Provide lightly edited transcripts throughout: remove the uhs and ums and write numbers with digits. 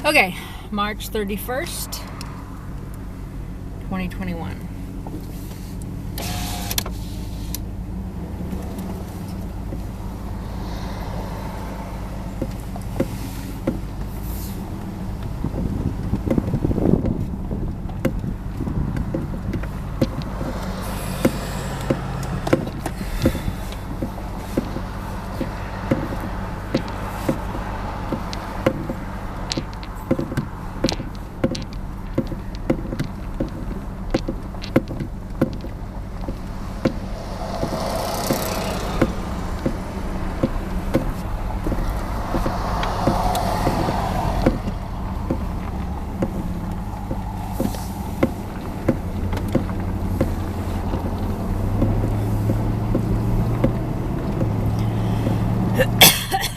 Okay, March 31st, 2021.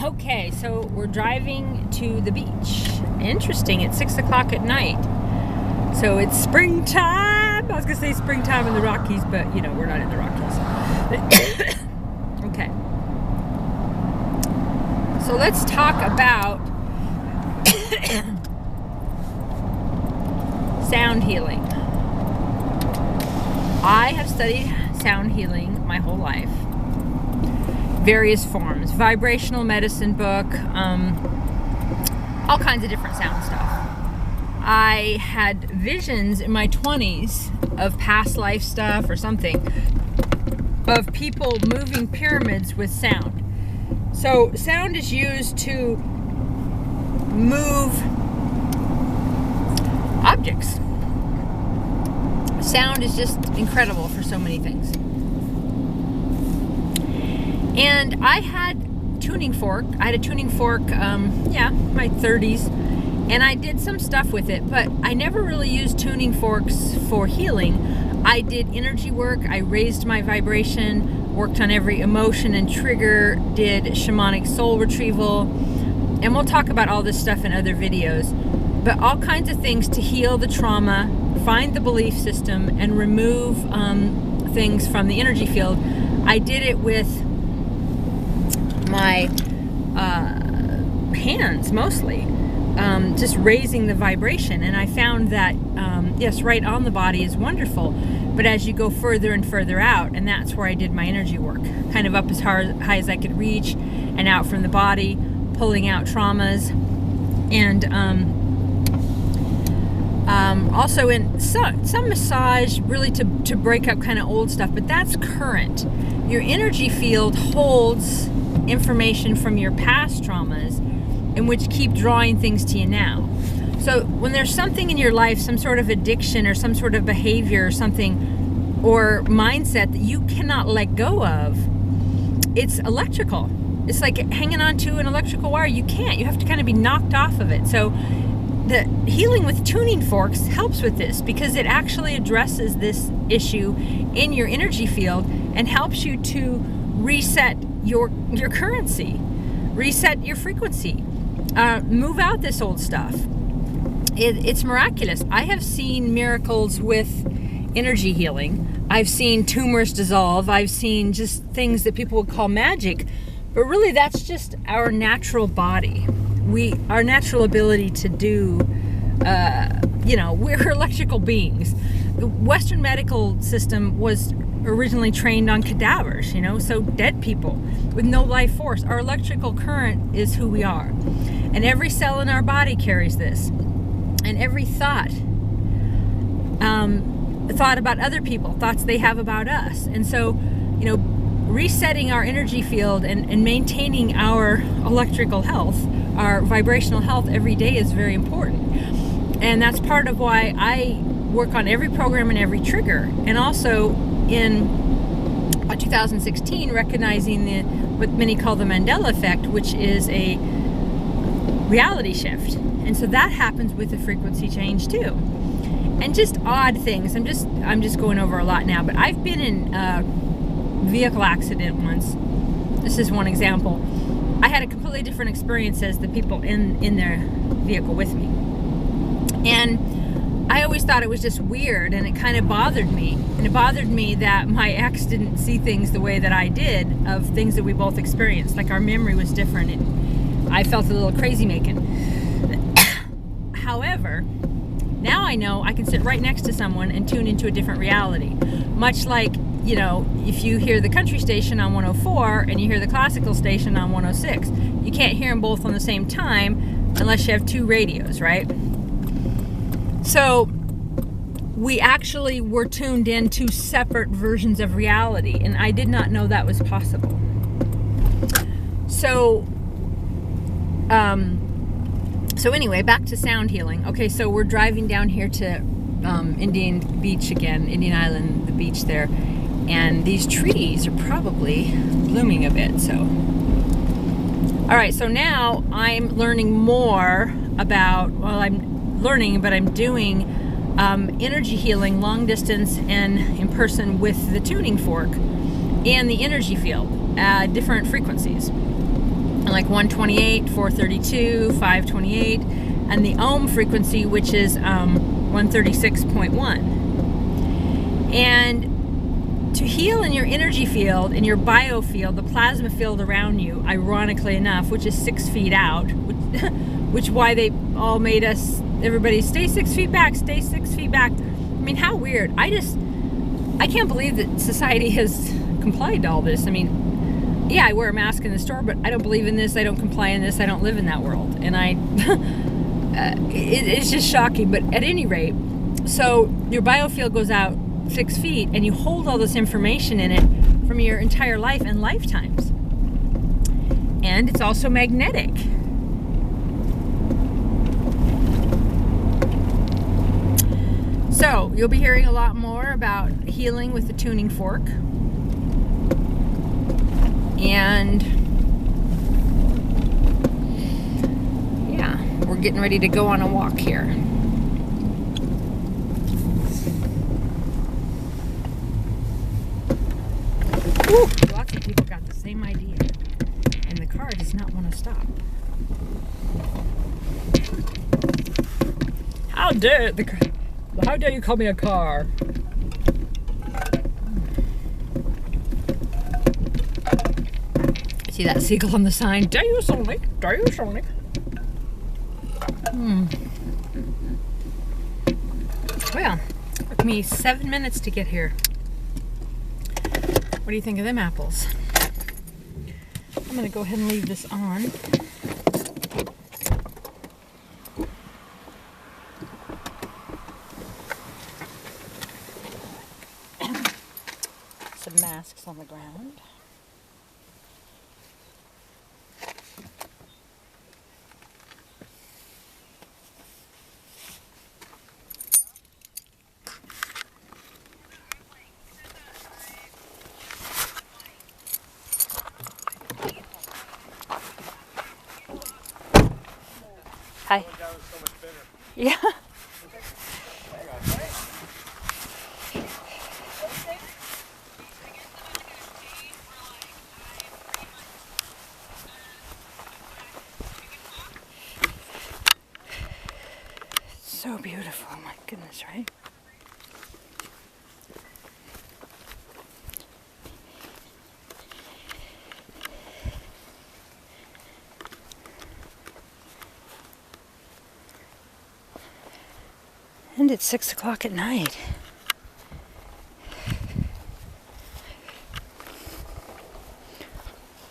Okay, so we're driving to the beach. Interesting, it's 6 o'clock at night. So it's springtime. I was gonna say springtime in the Rockies, but you know, we're not in the Rockies. Okay. So let's talk about sound healing. I have studied sound healing my whole life. Various forms, vibrational medicine book, all kinds of different sound stuff. I had visions in my 20s of past life stuff or something, of people moving pyramids with sound. So sound is used to move objects. Sound is just incredible for so many things. And I had tuning fork. I had a tuning fork, my 30s, and I did some stuff with it, but I never really used tuning forks for healing. I did energy work. I raised my vibration, worked on every emotion and trigger, did shamanic soul retrieval, and we'll talk about all this stuff in other videos, but all kinds of things to heal the trauma, find the belief system, and remove things from the energy field. I did it with my hands mostly, just raising the vibration, and I found that yes, right on the body is wonderful, but as you go further and further out, and that's where I did my energy work, kind of up as high as I could reach and out from the body, pulling out traumas, and also in some massage, really to break up kind of old stuff, but that's current. Your energy field holds information from your past traumas, and which keep drawing things to you now. So when there's something in your life, some sort of addiction or some sort of behavior or something, or mindset that you cannot let go of, it's electrical. It's like hanging on to an electrical wire. You can't. You have to kind of be knocked off of it. So the healing with tuning forks helps with this, because it actually addresses this issue in your energy field and helps you to reset your currency, reset your frequency, move out this old stuff. It's miraculous. I have seen miracles with energy healing. I've seen tumors dissolve. I've seen just things that people would call magic, but really that's just our natural body. Our natural ability to do, we're electrical beings. The Western medical system was originally trained on cadavers, so dead people with no life force. Our electrical current is who we are. And every cell in our body carries this. And every thought about other people, thoughts they have about us. And so, resetting our energy field and maintaining our electrical health, our vibrational health every day is very important. And that's part of why I work on every program and every trigger. And also in 2016, recognizing what many call the Mandela effect, which is a reality shift. And so that happens with the frequency change too. And just odd things. I'm just going over a lot now, but I've been in a vehicle accident once. This is one example. I had a completely different experience as the people in their vehicle with me. And I always thought it was just weird, and it kind of bothered me. And it bothered me that my ex didn't see things the way that I did, of things that we both experienced. Like our memory was different, and I felt a little crazy making. However, now I know I can sit right next to someone and tune into a different reality. Much like, you know, if you hear the country station on 104 and you hear the classical station on 106, you can't hear them both on the same time unless you have two radios, right? So we actually were tuned in to separate versions of reality, and I did not know that was possible. So anyway, back to sound healing. Okay, so we're driving down here to Indian Beach again, Indian Island, the beach there, and these trees are probably blooming a bit. So, all right, so now I'm learning more about, well, I'm learning, but I'm doing energy healing, long distance and in person with the tuning fork and the energy field at different frequencies. Like 128, 432, 528, and the ohm frequency, which is 136.1. And to heal in your energy field, in your biofield, the plasma field around you, ironically enough, which is 6 feet out, which why they all made us, everybody, stay 6 feet back, stay 6 feet back. I mean, how weird. I can't believe that society has complied to all this. I mean, yeah, I wear a mask in the store, but I don't believe in this, I don't comply in this, I don't live in that world. And it's just shocking. But at any rate, so your biofield goes out 6 feet and you hold all this information in it from your entire life and lifetimes. And it's also magnetic. So you'll be hearing a lot more about healing with the tuning fork. And yeah, we're getting ready to go on a walk here. Whew, lots of people got the same idea, and the car does not want to stop. How dare you call me a car? See that seagull on the sign? Dare you, Sonic? Dare you, Sonic? Well, it took me 7 minutes to get here. What do you think of them apples? I'm going to go ahead and leave this on. Some masks on the ground. Hi. Yeah. So beautiful, my goodness, right? And it's 6 o'clock at night.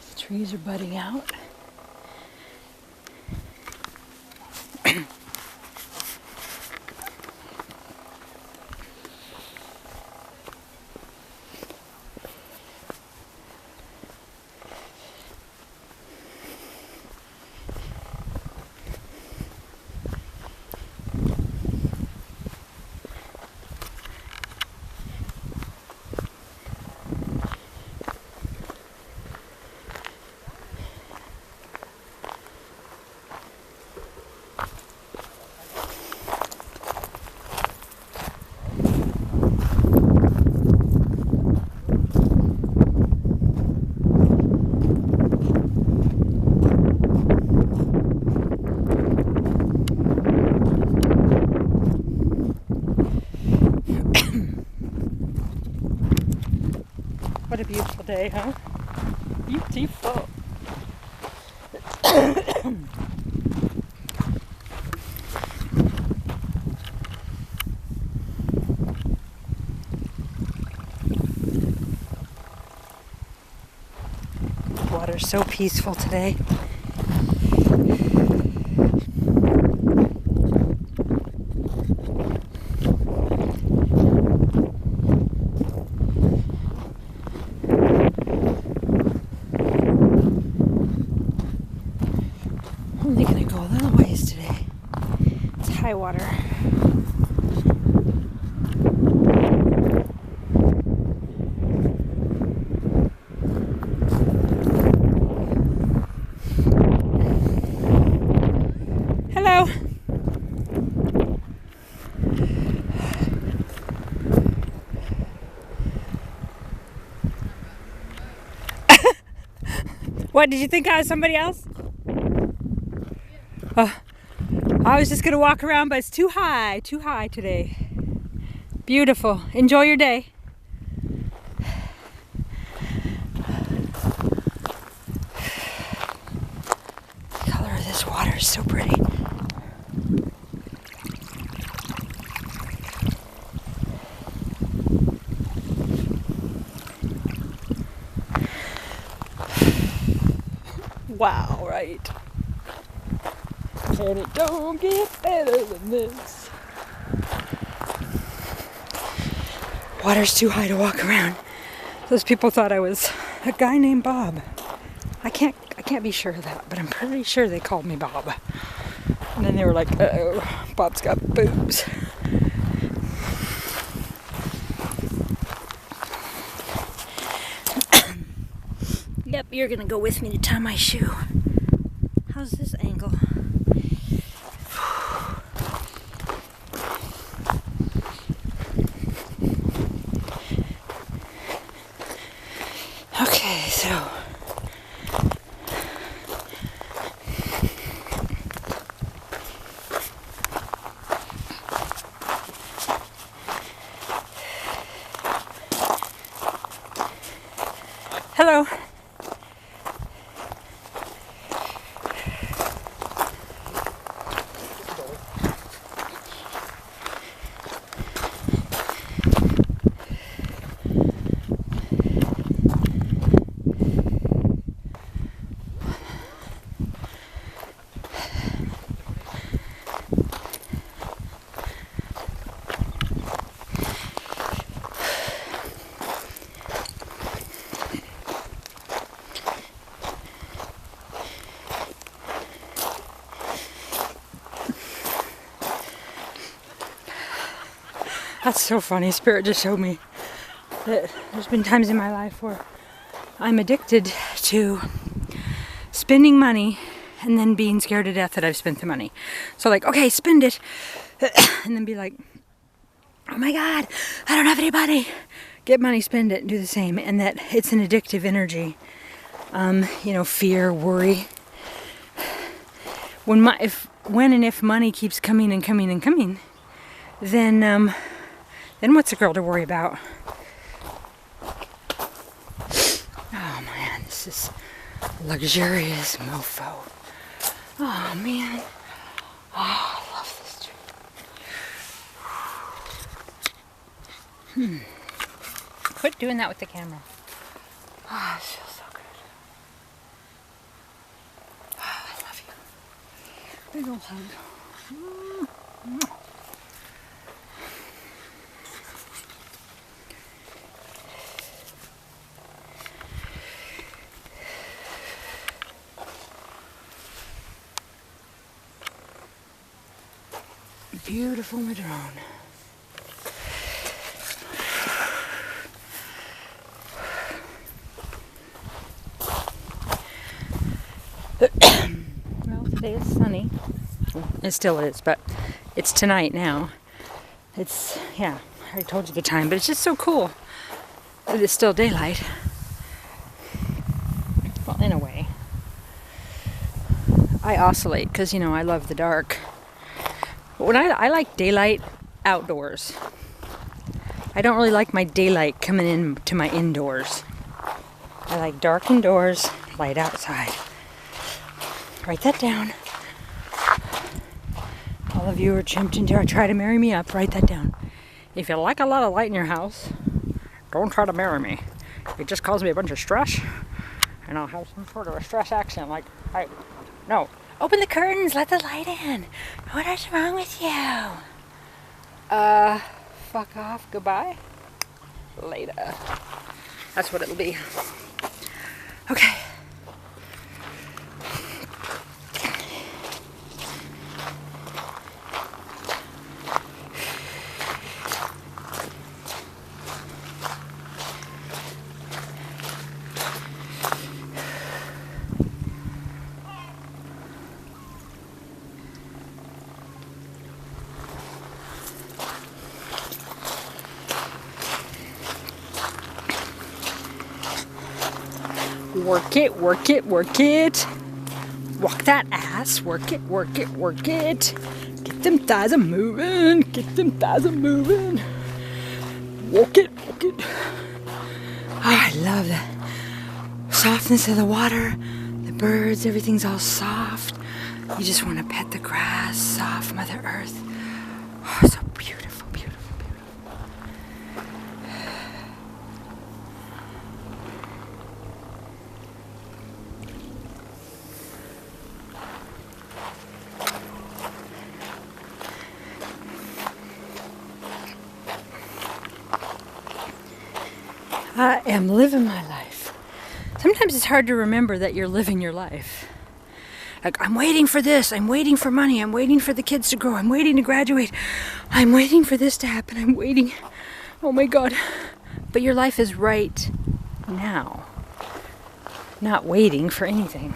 The trees are budding out. What a beautiful day, huh? Beautiful. so peaceful today. I'm only gonna go a little ways today. It's high water. Hello. What, did you think I was somebody else? I was just gonna walk around, but it's too high today. Beautiful. Enjoy your day. The color of this water is so pretty. Wow, right? And it don't get better than this. Water's too high to walk around. Those people thought I was a guy named Bob. I can't be sure of that, but I'm pretty sure they called me Bob. And then they were like, uh-oh, Bob's got boobs. Yep, you're gonna go with me to tie my shoe. How's this angle? Okay, so hello. That's so funny. Spirit just showed me that there's been times in my life where I'm addicted to spending money and then being scared to death that I've spent the money. So like, okay, spend it. And then be like, oh my God, I don't have any money. Get money, spend it, and do the same. And that it's an addictive energy. Fear, worry. When and if money keeps coming and coming and coming, then what's a girl to worry about? Oh man, this is luxurious mofo. Oh man. Oh, I love this tree. Quit doing that with the camera. Oh, it feels so good. Oh, I love you. Big old hug. Beautiful madrone. Well, today is sunny. It still is, but it's tonight now. It's, yeah, I already told you the time, but it's just so cool that it's still daylight. Well, in a way. I oscillate because, I love the dark. But when I like daylight outdoors. I don't really like my daylight coming in to my indoors. I like dark indoors, light outside. Write that down. All of you are jumped into try to marry me up. Write that down. If you like a lot of light in your house, don't try to marry me. It just causes me a bunch of stress, and I'll have some sort of a stress accent like, no. Open the curtains, let the light in. What is wrong with you? Fuck off, goodbye. Later. That's what it'll be. Okay. Work it, work it, work it. Walk that ass, work it, work it, work it. Get them thighs a moving, get them thighs a moving. Walk it, walk it. Oh, I love the softness of the water, the birds, everything's all soft. You just want to pet the grass, soft Mother Earth. Oh, so beautiful, beautiful, beautiful. I am living my life. Sometimes it's hard to remember that you're living your life. Like, I'm waiting for this, I'm waiting for money, I'm waiting for the kids to grow, I'm waiting to graduate, I'm waiting for this to happen, I'm waiting. Oh my God. But your life is right now. Not waiting for anything.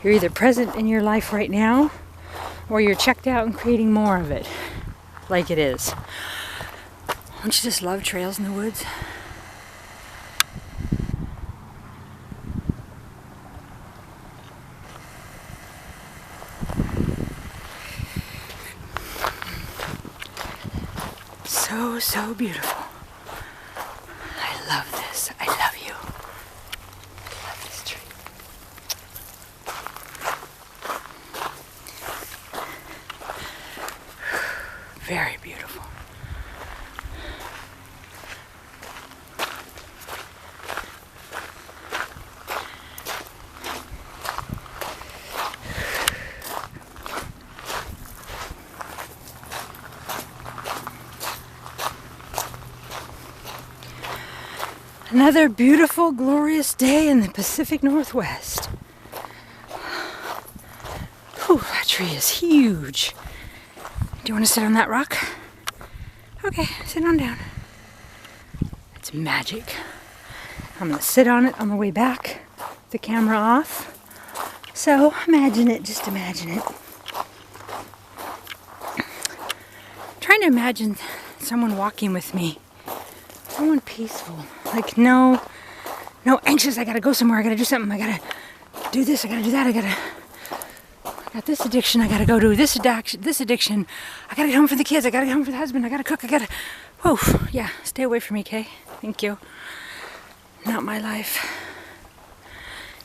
You're either present in your life right now, or you're checked out and creating more of it, like it is. Don't you just love trails in the woods? So, so beautiful. I love this. I love you. I love this tree. Very beautiful. Another beautiful, glorious day in the Pacific Northwest. Whew, that tree is huge. Do you want to sit on that rock? Okay, sit on down. It's magic. I'm going to sit on it on the way back, the camera off. So imagine it, just imagine it. Trying to imagine someone walking with me. Someone peaceful. Like, no anxious, I gotta go somewhere, I gotta do something, I gotta do this, I gotta do that, I got this addiction, I gotta go do this addiction, I gotta get home for the kids, I gotta get home for the husband, I gotta cook, whoa, yeah, stay away from me, Kay. Thank you. Not my life.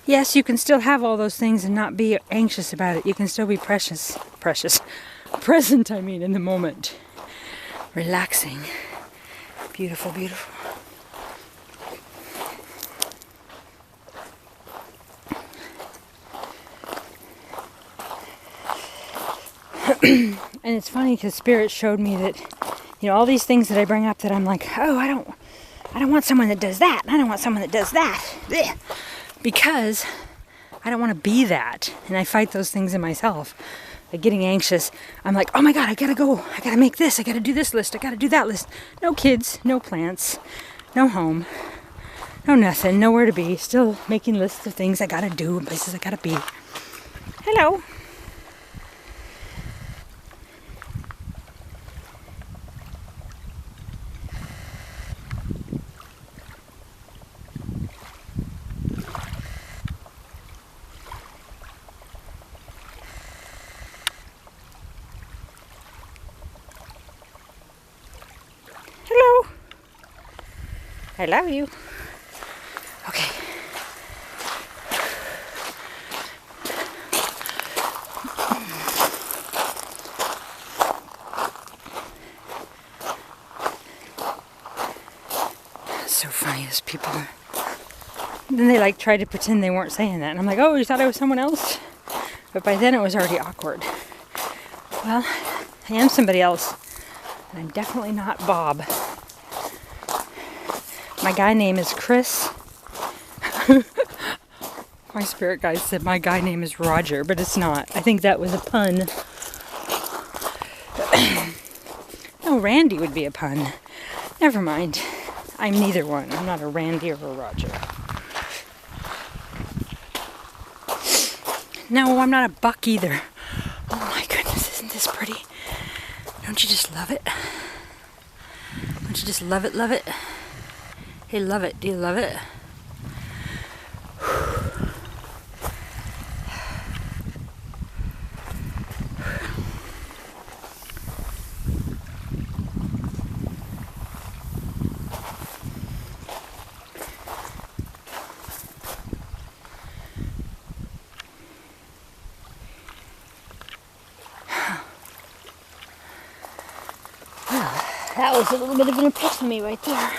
Yes, you can still have all those things and not be anxious about it. You can still be present, in the moment. Relaxing. Beautiful, beautiful. And it's funny because Spirit showed me that, all these things that I bring up that I'm like, oh, I don't want someone that does that. I don't want someone that does that. Blech. Because I don't want to be that. And I fight those things in myself. Like getting anxious. I'm like, oh my God, I gotta go. I gotta make this. I gotta do this list. I gotta do that list. No kids, no plants, no home, no nothing, nowhere to be. Still making lists of things I gotta do and places I gotta be. Hello. Hello. I love you. Okay. It's so funny as people are Then they like tried to pretend they weren't saying that. And I'm like, oh, you thought I was someone else? But by then it was already awkward. Well, I am somebody else. And I'm definitely not Bob. My guy name is Chris. My spirit guide said my guy name is Roger, but it's not. I think that was a pun. No, Randy would be a pun. Never mind. I'm neither one. I'm not a Randy or a Roger. No, I'm not a Buck either. Oh my goodness, isn't this pretty? Don't you just love it? Don't you just love it, love it? Hey, love it. Do you love it? That was a little bit of an epiphany right there.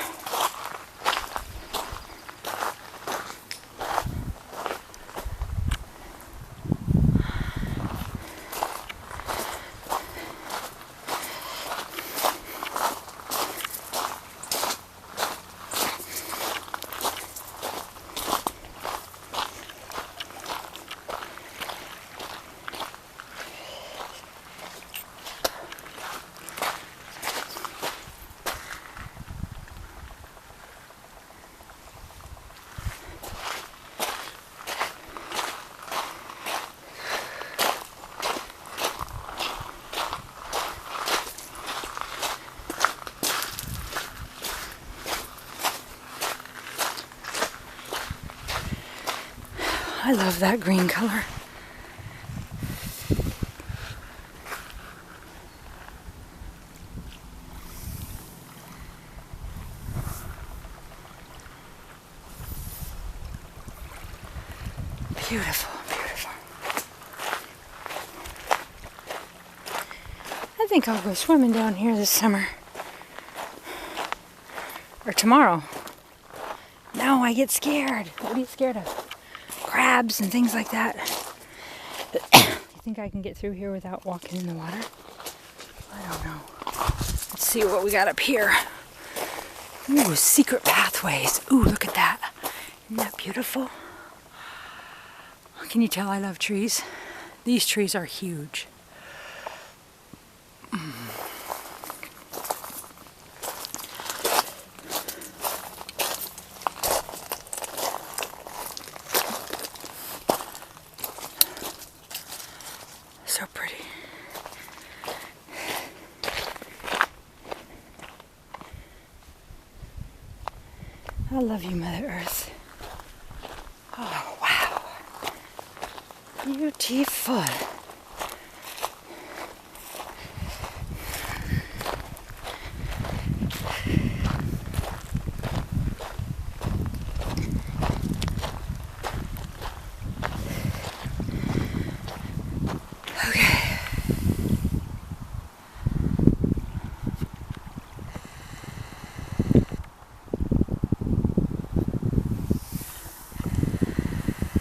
I love that green color. Beautiful, beautiful. I think I'll go swimming down here this summer. Or tomorrow. No, I get scared. What are you scared of? Crabs and things like that. You think I can get through here without walking in the water? I don't know. Let's see what we got up here. Ooh, secret pathways. Ooh, look at that. Isn't that beautiful? Can you tell I love trees? These trees are huge. So pretty. I love you, Mother Earth. Oh, wow. Beautiful.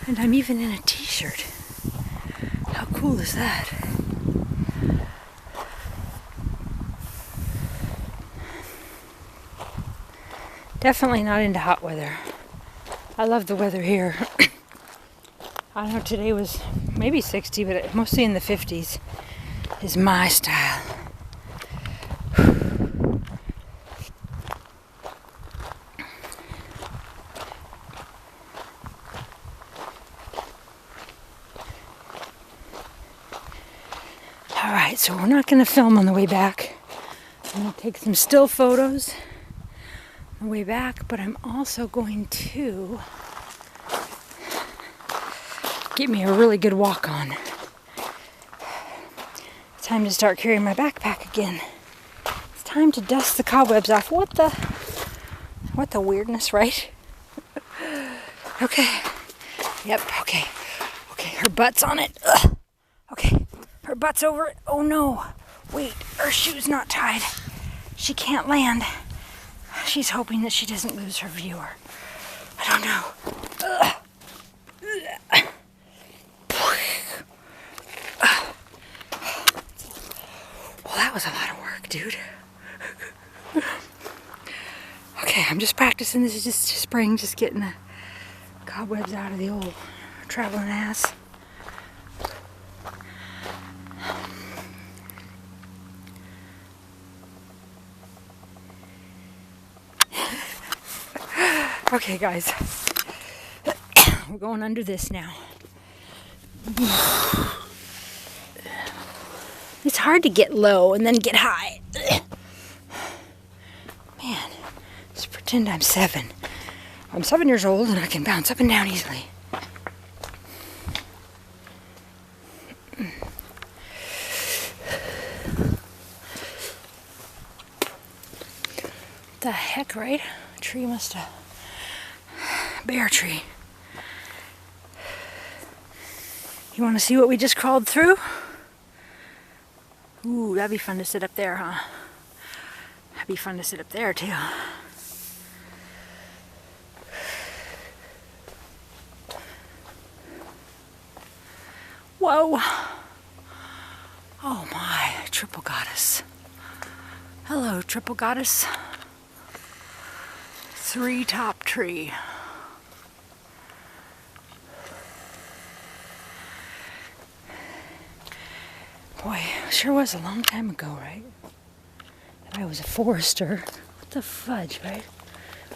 And I'm even in a t-shirt. How cool is that? Definitely not into hot weather. I love the weather here. I don't know, today was maybe 60, but mostly in the 50s is my style. Alright, so we're not going to film on the way back. I'm going to take some still photos on the way back, but I'm also going to get me a really good walk on. It's time to start carrying my backpack again. It's time to dust the cobwebs off. What the weirdness, right? Okay. Yep, okay. Okay, her butt's on it. Ugh. Okay. Her butt's over it. Oh no. Wait, her shoe's not tied. She can't land. She's hoping that she doesn't lose her viewer. I don't know. was a lot of work, dude. Okay, I'm just practicing. This is just spring, just getting the cobwebs out of the old traveling ass. Okay, guys. We're going under this now. It's hard to get low and then get high. Man, let's pretend I'm 7. I'm 7 years old and I can bounce up and down easily. The heck, right? A tree must have... Bear tree. You want to see what we just crawled through? Ooh, that'd be fun to sit up there, huh? That'd be fun to sit up there, too. Whoa! Oh my, triple goddess. Hello, triple goddess. 3-top tree. Boy, sure was a long time ago, right? That I was a forester. What the fudge, right?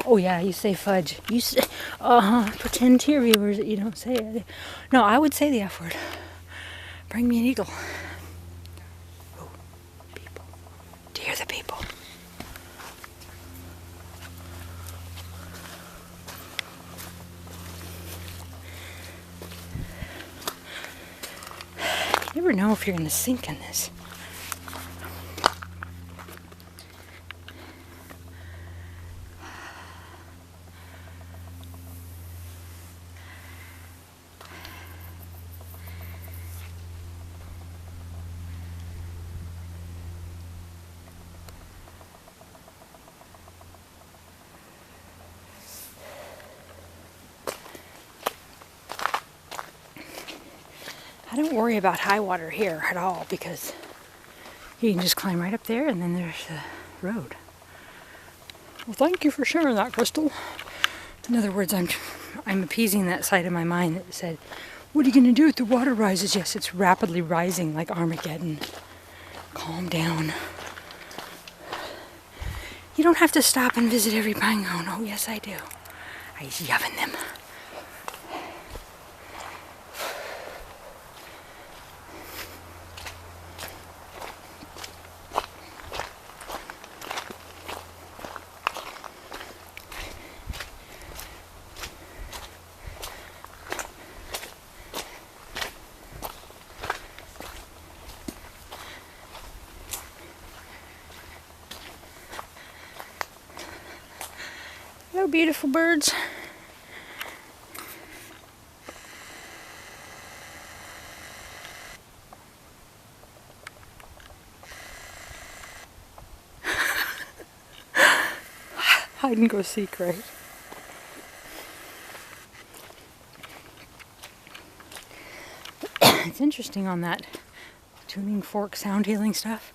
Oh yeah, you say fudge. You say, pretend to your viewers that you don't say it. No, I would say the F word. Bring me an eagle. Oh, people. Do you hear the people? You never know if you're going to sink in this. I don't worry about high water here at all because you can just climb right up there and then there's the road. Well, thank you for sharing that, Crystal. In other words, I'm appeasing that side of my mind that said, what are you going to do if the water rises? Yes, it's rapidly rising like Armageddon. Calm down. You don't have to stop and visit every pine cone. Oh, yes, I do. I yovin them. Hello, beautiful birds. Hide and go seek, right? It's interesting on that tuning fork sound healing stuff.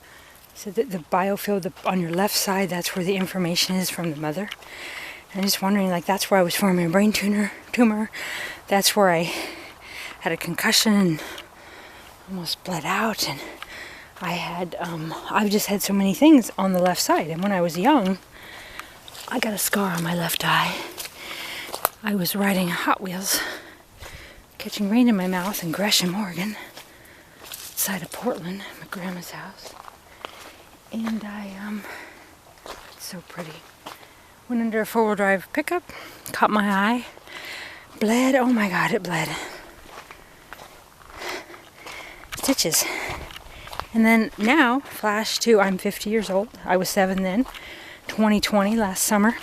So that the biofilm on your left side, that's where the information is from the mother. I'm just wondering, like, that's where I was forming a brain tumor. That's where I had a concussion and almost bled out. And I've just had so many things on the left side. And when I was young, I got a scar on my left eye. I was riding Hot Wheels, catching rain in my mouth in Gresham, Oregon, outside of Portland, my grandma's house. And it's so pretty. Went under a 4-wheel drive pickup, caught my eye, bled. Oh my God, it bled. Stitches. And then now, flash to, I'm 50 years old. I was 7 then. 2020, last summer.